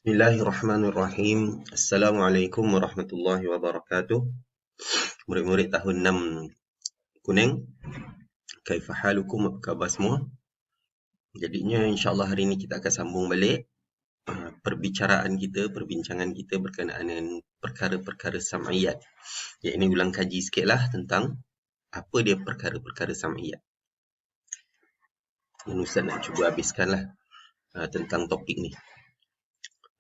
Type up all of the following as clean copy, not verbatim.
Bismillahirrahmanirrahim. Assalamualaikum warahmatullahi wabarakatuh. Murid-murid tahun 6 Kuning, kaifa halukum, apa khabar semua? Jadinya insya-Allah hari ini kita akan sambung balik perbincangan kita berkenaan dengan perkara-perkara sam'iyat. Ya, ini ulang kaji sikitlah tentang apa dia perkara-perkara sam'iyat. Dan Ustaz nak cuba habiskanlah tentang topik ni.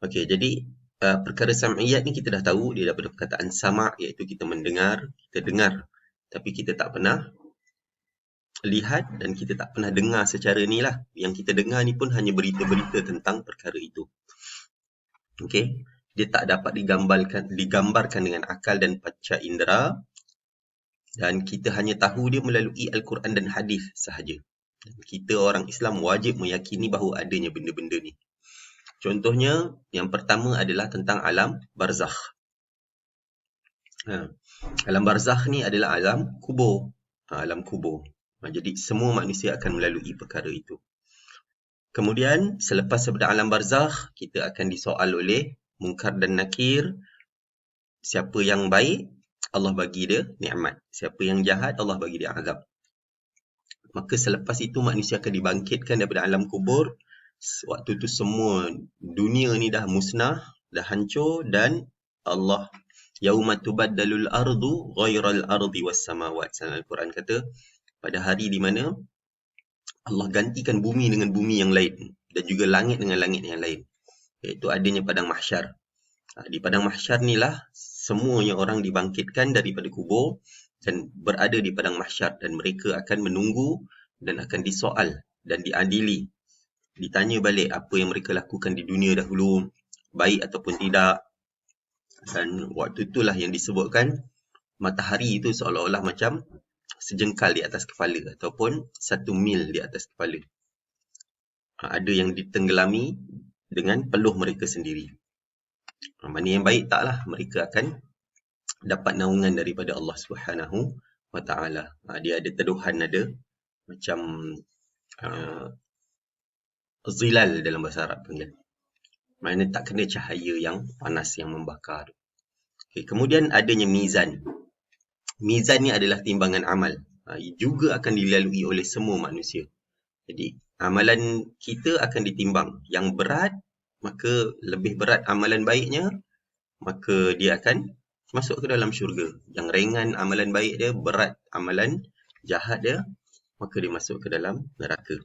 Okey, jadi perkara sam'iyat ni kita dah tahu dia daripada perkataan sama' iaitu kita mendengar, kita dengar. Tapi kita tak pernah lihat dan kita tak pernah dengar secara ni lah. Yang kita dengar ni pun hanya berita-berita tentang perkara itu. Okey, dia tak dapat digambarkan dengan akal dan panca indera, dan kita hanya tahu dia melalui Al-Quran dan hadis sahaja. Dan kita orang Islam wajib meyakini bahawa adanya benda-benda ni. Contohnya, yang pertama adalah tentang alam barzakh. Alam barzakh ni adalah alam kubur. Alam kubur. Jadi semua manusia akan melalui perkara itu. Kemudian selepas daripada alam barzakh, kita akan disoal oleh Munkar dan Nakir. Siapa yang baik, Allah bagi dia nikmat. Siapa yang jahat, Allah bagi dia azab. Maka selepas itu manusia akan dibangkitkan daripada alam kubur. Waktu tu semua dunia ni dah musnah, dah hancur, dan Allah yauma tubaddalul ardu ghairal ardi was samawat. Al-Quran kata pada hari di mana Allah gantikan bumi dengan bumi yang lain dan juga langit dengan langit yang lain, iaitu adanya padang mahsyar. Di padang mahsyar ni lah semuanya orang dibangkitkan daripada kubur dan berada di padang mahsyar, dan mereka akan menunggu dan akan disoal dan diadili. Ditanya balik apa yang mereka lakukan di dunia dahulu, baik ataupun tidak. Dan waktu itulah yang disebutkan matahari itu seolah-olah macam sejengkal di atas kepala ataupun 1 mil di atas kepala. Ada yang ditenggelami dengan peluh mereka sendiri. Mana yang baik taklah, mereka akan dapat naungan daripada Allah Subhanahu wa taala. Dia ada teduhan, ada macam zilal dalam bahasa Arab panggil. Maknanya tak kena cahaya yang panas yang membakar. Okay, kemudian adanya mizan. Mizan ni adalah timbangan amal. Juga akan dilalui oleh semua manusia. Jadi amalan kita akan ditimbang. Yang berat, maka lebih berat amalan baiknya, maka dia akan masuk ke dalam syurga. Yang ringan amalan baik dia, berat amalan jahat dia, maka dia masuk ke dalam neraka.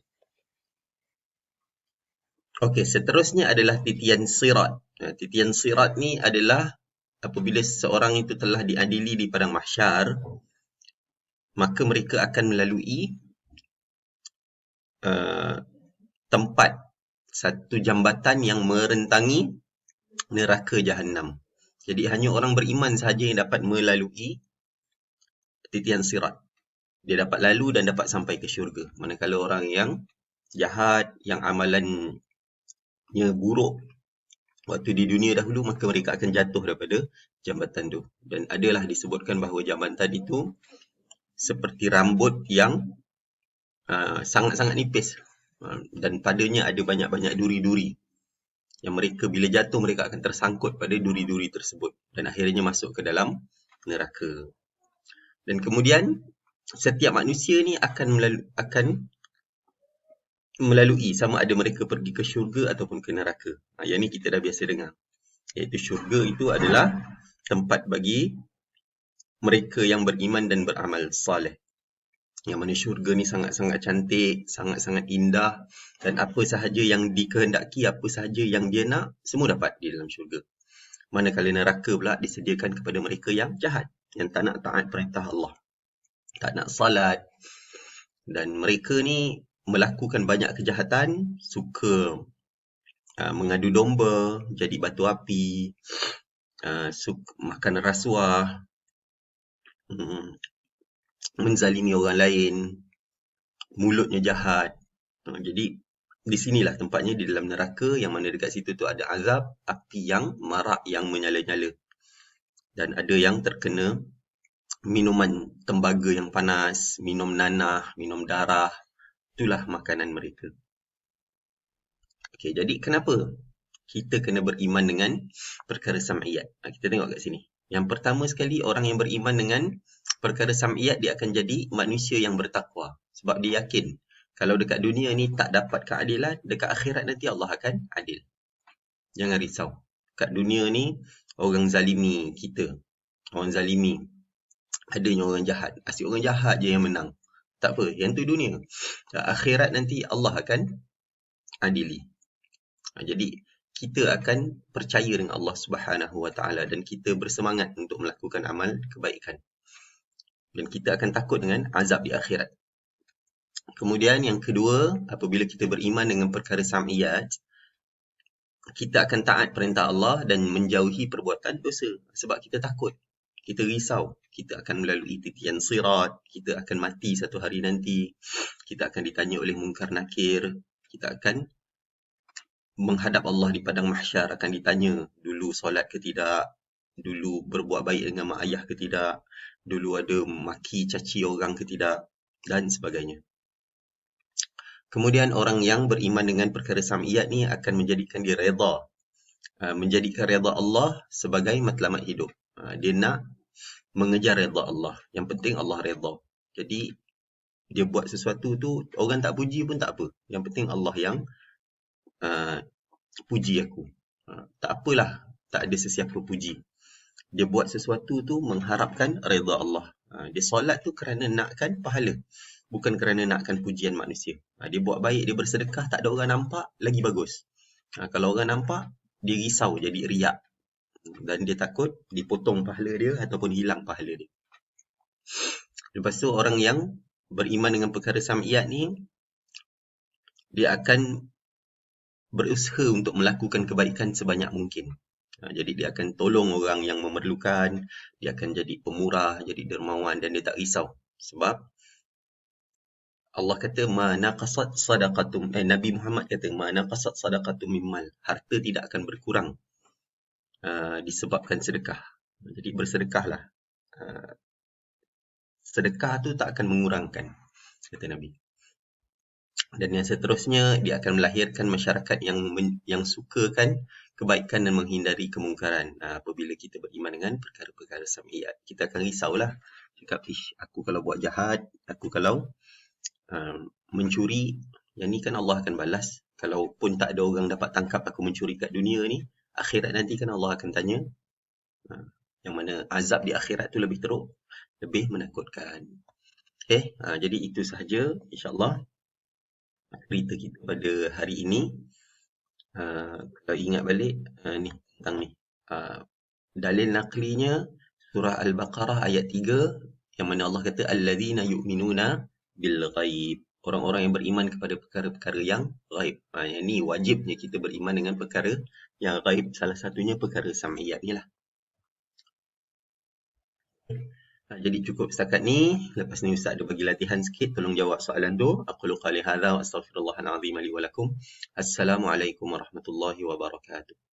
Okey, seterusnya adalah titian sirat. Titian sirat ni adalah apabila seseorang itu telah diadili di padang mahsyar, maka mereka akan melalui tempat satu jambatan yang merentangi neraka Jahannam. Jadi hanya orang beriman sahaja yang dapat melalui titian sirat. Dia dapat lalu dan dapat sampai ke syurga. Manakala orang yang jahat, yang amalannya buruk waktu di dunia dahulu, maka mereka akan jatuh daripada jambatan itu. Dan adalah disebutkan bahawa jambatan itu seperti rambut yang sangat-sangat nipis. Dan padanya ada banyak-banyak duri-duri. Yang mereka bila jatuh, mereka akan tersangkut pada duri-duri tersebut. Dan akhirnya masuk ke dalam neraka. Dan kemudian, setiap manusia ni akan melalui sama ada mereka pergi ke syurga ataupun ke neraka. Yang ni kita dah biasa dengar. Iaitu syurga itu adalah tempat bagi mereka yang beriman dan beramal saleh. Yang mana syurga ni sangat-sangat cantik, sangat-sangat indah, dan apa sahaja yang dikehendaki, apa sahaja yang dia nak, semua dapat di dalam syurga. Manakala neraka pula disediakan kepada mereka yang jahat, yang tak nak taat perintah Allah, tak nak salat, dan mereka ni melakukan banyak kejahatan, suka mengadu domba, jadi batu api, suka makan rasuah, menzalimi orang lain, mulutnya jahat. Jadi di sinilah tempatnya, di dalam neraka, yang mana dekat situ tu ada azab api yang marak, yang menyala-nyala. Dan ada yang terkena minuman tembaga yang panas, minum nanah, minum darah. Itulah makanan mereka. Okey, jadi kenapa kita kena beriman dengan perkara sam'iyat. Kita tengok kat sini. Yang pertama sekali, orang yang beriman dengan perkara sam'iyat, dia akan jadi manusia yang bertakwa. Sebab dia yakin, kalau dekat dunia ni tak dapat keadilan, dekat akhirat nanti Allah akan adil. Jangan risau. Kat dunia ni, orang zalimi kita. Orang zalimi. Adanya orang jahat. Asyik orang jahat je yang menang. Tak apa, yang tu dunia. Akhirat nanti Allah akan adili. Jadi, kita akan percaya dengan Allah Subhanahu Wa Taala dan kita bersemangat untuk melakukan amal kebaikan. Dan kita akan takut dengan azab di akhirat. Kemudian yang kedua, apabila kita beriman dengan perkara sam'iyat, kita akan taat perintah Allah dan menjauhi perbuatan dosa. Sebab kita takut. Kita risau. Kita akan melalui titian sirat. Kita akan mati satu hari nanti. Kita akan ditanya oleh munkar nakir. Kita akan menghadap Allah di padang mahsyar, akan ditanya dulu solat ke tidak, dulu berbuat baik dengan mak ayah ke tidak, dulu ada maki caci orang ke tidak, dan sebagainya. Kemudian orang yang beriman dengan perkara sam'iyat ni akan menjadikan dia redha, menjadikan redha Allah sebagai matlamat hidup. Dia nak mengejar redha Allah. Yang penting Allah redha. Jadi dia buat sesuatu tu, orang tak puji pun tak apa. Yang penting Allah yang puji aku. Tak apalah, tak ada sesiapa puji. Dia buat sesuatu tu mengharapkan redha Allah. Dia solat tu kerana nakkan pahala, bukan kerana nakkan pujian manusia. Dia buat baik, dia bersedekah, tak ada orang nampak, lagi bagus. Kalau orang nampak, dia risau jadi riak. Dan dia takut dipotong pahala dia ataupun hilang pahala dia. Lepas tu orang yang beriman dengan perkara sam'iyat ni, dia akan berusaha untuk melakukan kebaikan sebanyak mungkin. Jadi dia akan tolong orang yang memerlukan, dia akan jadi pemurah, jadi dermawan dan dia tak risau. Sebab Allah kata ma naqasat sadaqatum, Nabi Muhammad kata ma naqasat sadaqatum mimmal. Harta tidak akan berkurang disebabkan sedekah. Jadi bersedekahlah. Sedekah tu tak akan mengurangkan, kata Nabi. Dan yang seterusnya, dia akan melahirkan masyarakat yang sukakan kebaikan dan menghindari kemungkaran. Apabila kita beriman dengan perkara-perkara sam'iyat, kita akan risaulah. Cakap, aku kalau buat jahat, aku kalau mencuri, yang ni kan Allah akan balas. Kalau pun tak ada orang dapat tangkap aku mencuri kat dunia ni, akhirat nanti kan Allah akan tanya. Yang mana azab di akhirat tu lebih teruk, lebih menakutkan. Okay, jadi itu sahaja insyaAllah cerita kita pada hari ini. Kalau ingat balik ni tentang ni, dalil naqlinya surah Al-Baqarah ayat 3 yang mana Allah kata allazina yu'minuna bil ghaib, orang-orang yang beriman kepada perkara-perkara yang ghaib. Yang ni wajibnya kita beriman dengan perkara yang ghaib, salah satunya perkara sam'iyat ni lah. Jadi cukup setakat ni. Lepas ni Ustaz ada bagi latihan sikit, tolong jawab soalan tu. Aqulu qali hadza wa astaghfirullahal azim li wa lakum. Assalamualaikum warahmatullahi wabarakatuh.